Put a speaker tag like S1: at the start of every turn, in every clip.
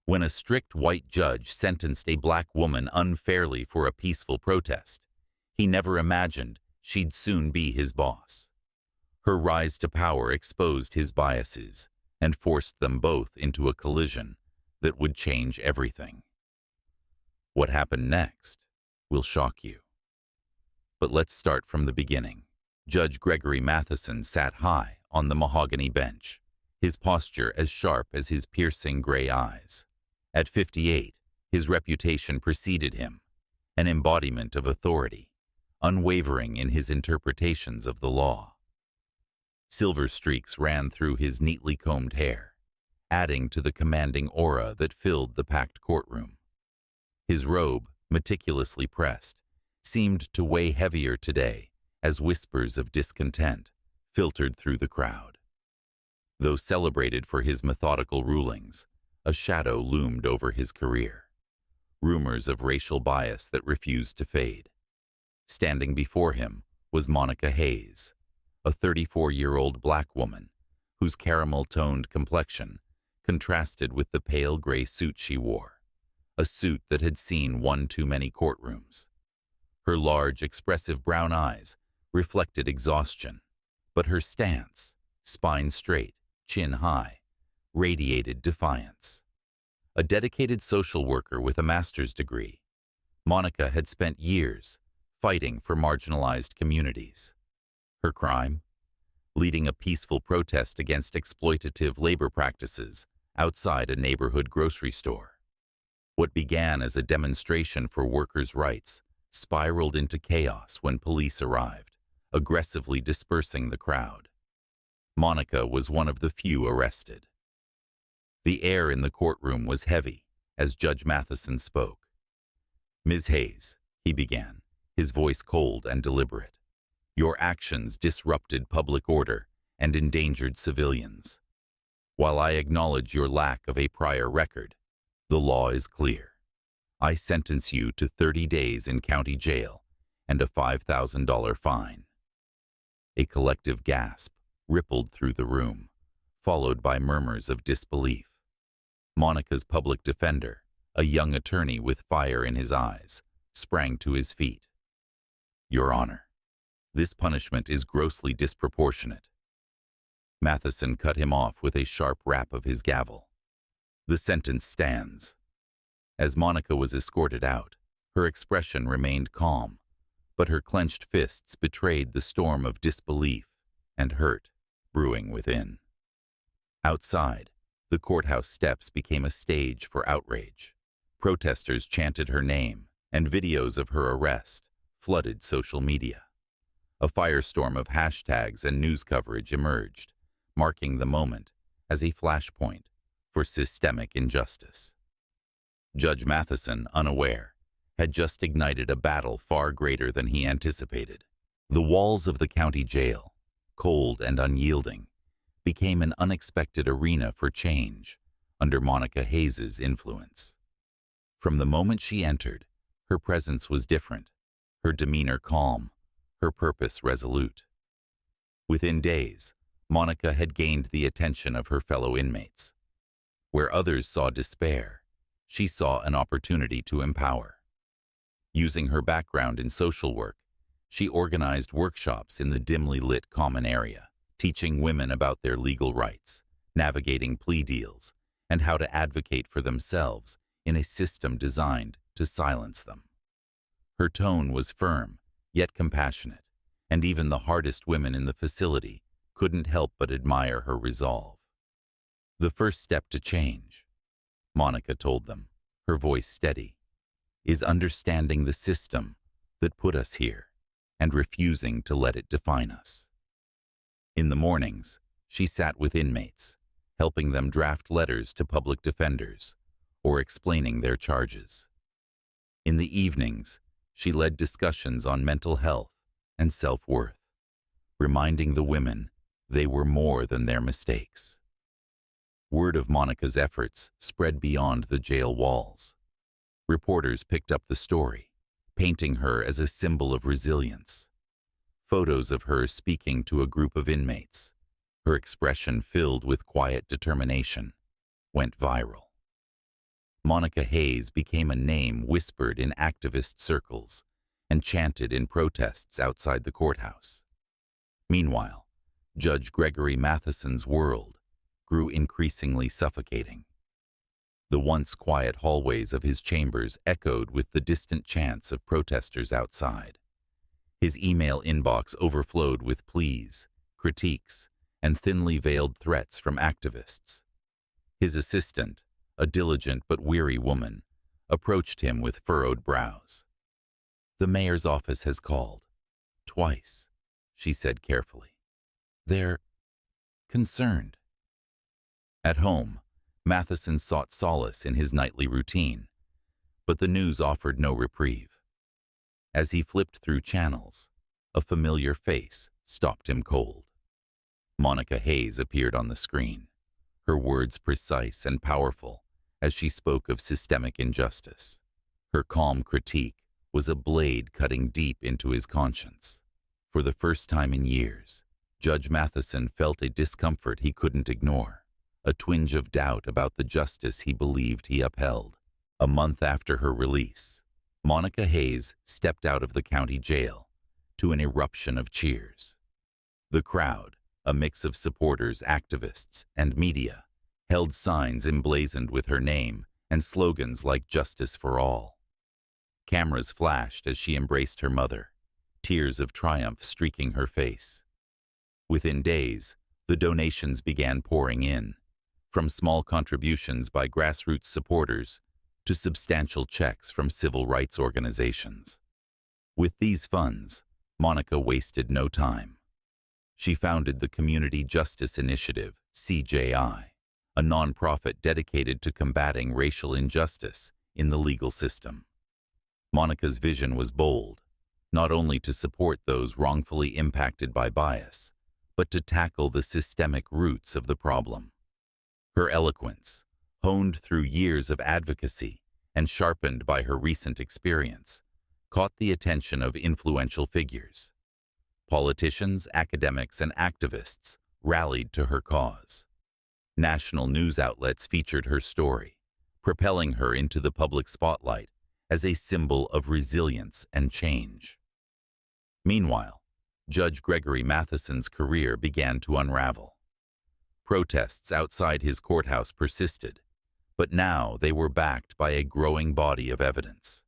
S1: when a strict white judge sentenced a black woman unfairly for a peaceful protest. He never imagined she'd soon be his boss. Her rise to power exposed his biases and forced them both into a collision that would change everything. What happened next will shock you. But let's start from the beginning. Judge Gregory Matheson sat high on the mahogany bench, his posture as sharp as his piercing gray eyes. At 58, his reputation preceded him, an embodiment of authority, unwavering in his interpretations of the law. Silver streaks ran through his neatly combed hair, adding to the commanding aura that filled the packed courtroom. His robe, meticulously pressed, seemed to weigh heavier today as whispers of discontent filtered through the crowd. Though celebrated for his methodical rulings, a shadow loomed over his career. Rumors of racial bias that refused to fade. Standing before him was Monica Hayes, a 34-year-old black woman whose caramel-toned complexion contrasted with the pale gray suit she wore, a suit that had seen one too many courtrooms. Her large, expressive brown eyes reflected exhaustion, but her stance, spine straight, chin high, radiated defiance. A dedicated social worker with a master's degree, Monica had spent years fighting for marginalized communities. Her crime? Leading a peaceful protest against exploitative labor practices outside a neighborhood grocery store. What began as a demonstration for workers' rights spiraled into chaos when police arrived, aggressively dispersing the crowd. Monica was one of the few arrested. The air in the courtroom was heavy as Judge Matheson spoke. "Ms. Hayes," he began, his voice cold and deliberate, "your actions disrupted public order and endangered civilians. While I acknowledge your lack of a prior record, the law is clear. I sentence you to 30 days in county jail and a $5,000 fine." A collective gasp rippled through the room, followed by murmurs of disbelief. Monica's public defender, a young attorney with fire in his eyes, sprang to his feet. "Your Honor, this punishment is grossly disproportionate." Matheson cut him off with a sharp rap of his gavel. "The sentence stands." As Monica was escorted out, her expression remained calm, but her clenched fists betrayed the storm of disbelief and hurt brewing within. Outside, the courthouse steps became a stage for outrage. Protesters chanted her name, and videos of her arrest flooded social media. A firestorm of hashtags and news coverage emerged, marking the moment as a flashpoint for systemic injustice. Judge Matheson, unaware, had just ignited a battle far greater than he anticipated. The walls of the county jail, cold and unyielding, became an unexpected arena for change under Monica Hayes' influence. From the moment she entered, her presence was different, her demeanor calm, her purpose resolute. Within days, Monica had gained the attention of her fellow inmates. Where others saw despair, she saw an opportunity to empower. Using her background in social work, she organized workshops in the dimly lit common area, teaching women about their legal rights, navigating plea deals, and how to advocate for themselves in a system designed to silence them. Her tone was firm, yet compassionate, and even the hardest women in the facility couldn't help but admire her resolve. "The first step to change," Monica told them, her voice steady, "is understanding the system that put us here and refusing to let it define us." In the mornings, she sat with inmates, helping them draft letters to public defenders or explaining their charges. In the evenings, she led discussions on mental health and self-worth, reminding the women they were more than their mistakes. Word of Monica's efforts spread beyond the jail walls. Reporters picked up the story, painting her as a symbol of resilience. Photos of her speaking to a group of inmates, her expression filled with quiet determination, went viral. Monica Hayes became a name whispered in activist circles and chanted in protests outside the courthouse. Meanwhile, Judge Gregory Matheson's world grew increasingly suffocating. The once quiet hallways of his chambers echoed with the distant chants of protesters outside. His email inbox overflowed with pleas, critiques, and thinly veiled threats from activists. His assistant, a diligent but weary woman, approached him with furrowed brows. "The mayor's office has called. Twice," she said carefully. "They're concerned." At home, Matheson sought solace in his nightly routine, but the news offered no reprieve. As he flipped through channels, a familiar face stopped him cold. Monica Hayes appeared on the screen, her words precise and powerful as she spoke of systemic injustice. Her calm critique was a blade cutting deep into his conscience. For the first time in years, Judge Matheson felt a discomfort he couldn't ignore, a twinge of doubt about the justice he believed he upheld. A month after her release, Monica Hayes stepped out of the county jail to an eruption of cheers. The crowd, a mix of supporters, activists, and media, held signs emblazoned with her name and slogans like "Justice for All." Cameras flashed as she embraced her mother, tears of triumph streaking her face. Within days, the donations began pouring in, from small contributions by grassroots supporters to substantial checks from civil rights organizations. With these funds, Monica wasted no time. She founded the Community Justice Initiative, CJI, a nonprofit dedicated to combating racial injustice in the legal system. Monica's vision was bold, not only to support those wrongfully impacted by bias, but to tackle the systemic roots of the problem. Her eloquence, honed through years of advocacy and sharpened by her recent experience, caught the attention of influential figures. Politicians, academics, and activists rallied to her cause. National news outlets featured her story, propelling her into the public spotlight as a symbol of resilience and change. Meanwhile, Judge Gregory Matheson's career began to unravel. Protests outside his courthouse persisted, but now they were backed by a growing body of evidence.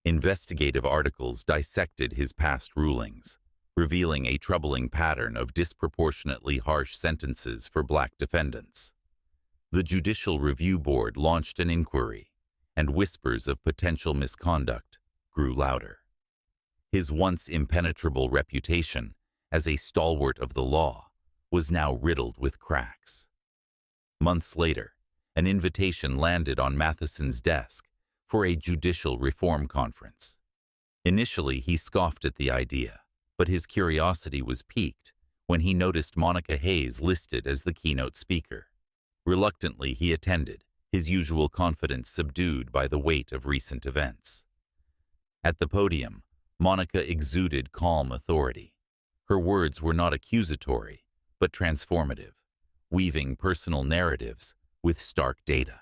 S1: Investigative articles dissected his past rulings, revealing a troubling pattern of disproportionately harsh sentences for Black defendants. The Judicial Review Board launched an inquiry, and whispers of potential misconduct grew louder. His once impenetrable reputation as a stalwart of the law was now riddled with cracks. Months later, an invitation landed on Matheson's desk for a judicial reform conference. Initially, he scoffed at the idea, but his curiosity was piqued when he noticed Monica Hayes listed as the keynote speaker. Reluctantly, he attended, his usual confidence subdued by the weight of recent events. At the podium, Monica exuded calm authority. Her words were not accusatory, but transformative, weaving personal narratives with stark data.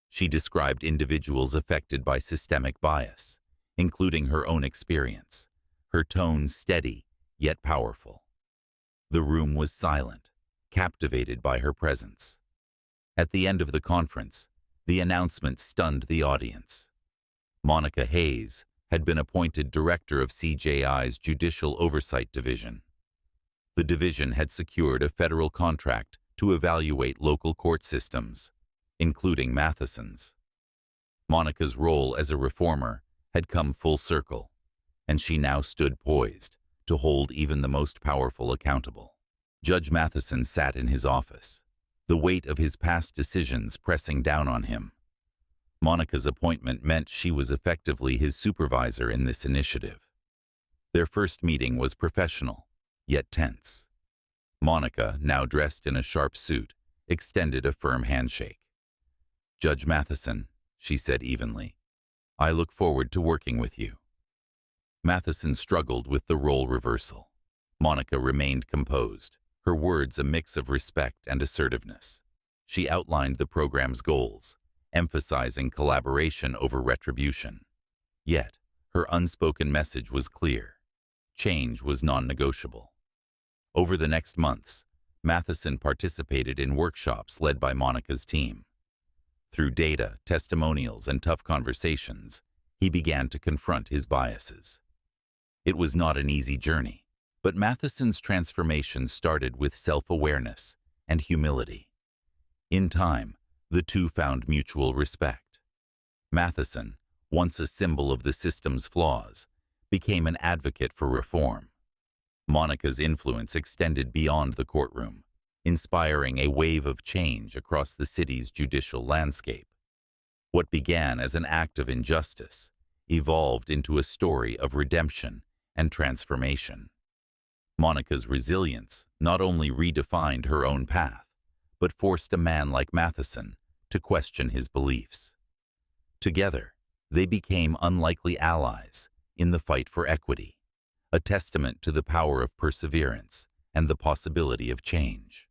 S1: She described individuals affected by systemic bias, including her own experience, her tone steady yet powerful. The room was silent, captivated by her presence. At the end of the conference, the announcement stunned the audience. Monica Hayes had been appointed director of CJI's Judicial Oversight Division. The division had secured a federal contract to evaluate local court systems, including Matheson's. Monica's role as a reformer had come full circle, and she now stood poised to hold even the most powerful accountable. Judge Matheson sat in his office, the weight of his past decisions pressing down on him. Monica's appointment meant she was effectively his supervisor in this initiative. Their first meeting was professional, yet tense. Monica, now dressed in a sharp suit, extended a firm handshake. "Judge Matheson," she said evenly, "I look forward to working with you." Matheson struggled with the role reversal. Monica remained composed, her words a mix of respect and assertiveness. She outlined the program's goals, emphasizing collaboration over retribution. Yet, her unspoken message was clear. Change was non-negotiable. Over the next months, Matheson participated in workshops led by Monica's team. Through data, testimonials, and tough conversations, he began to confront his biases. It was not an easy journey, but Matheson's transformation started with self-awareness and humility. In time, the two found mutual respect. Matheson, once a symbol of the system's flaws, became an advocate for reform. Monica's influence extended beyond the courtroom, inspiring a wave of change across the city's judicial landscape. What began as an act of injustice evolved into a story of redemption and transformation. Monica's resilience not only redefined her own path, but forced a man like Matheson to question his beliefs. Together, they became unlikely allies in the fight for equity, a testament to the power of perseverance and the possibility of change.